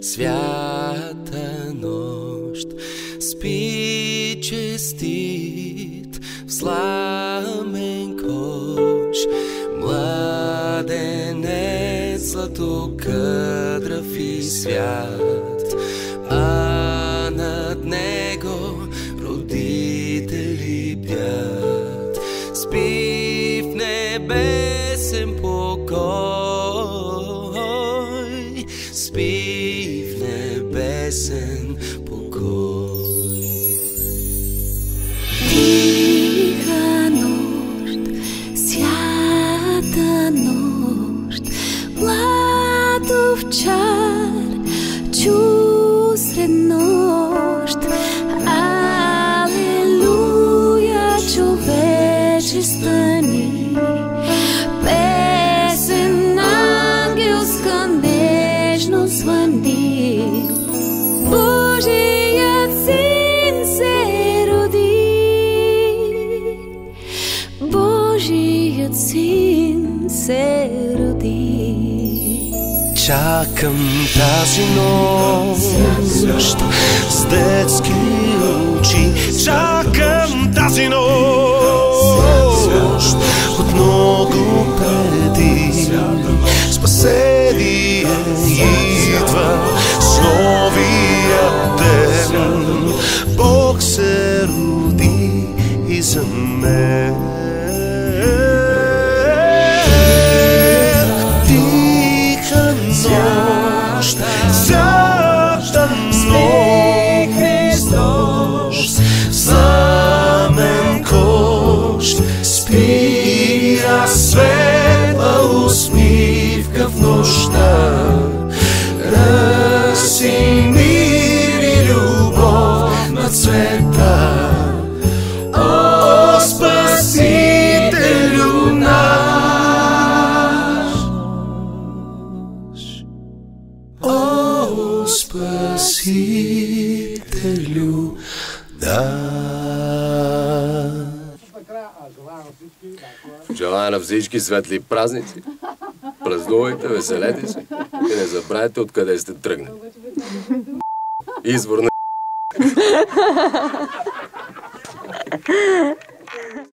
свята нощ, спи честит в сламен кош, младенец златокъдрав и свят, а над него родители бдят. Спи в небесен покой, спи в небесен покой. Тиха нощ, свята нощ, младовчар чу сред нощ. Алелуя, човече стани, песен ангелска нежно звъни. Божият син се роди, Божият син се роди. Чакам тази нощ с детски очи, чакам тази нощ от много преди. Спасение идва с новия ден, Бог се роди и за мен. Свята нощ, Христос, знамен кош, спи, а светла усмивка в нощта. Ръси мир и любов над света. О, Спасителю наш, о, Спасителю наш. Желая на всички светли празници. Празнувайте, веселете се и не забравяйте откъде сте тръгнали. Извор на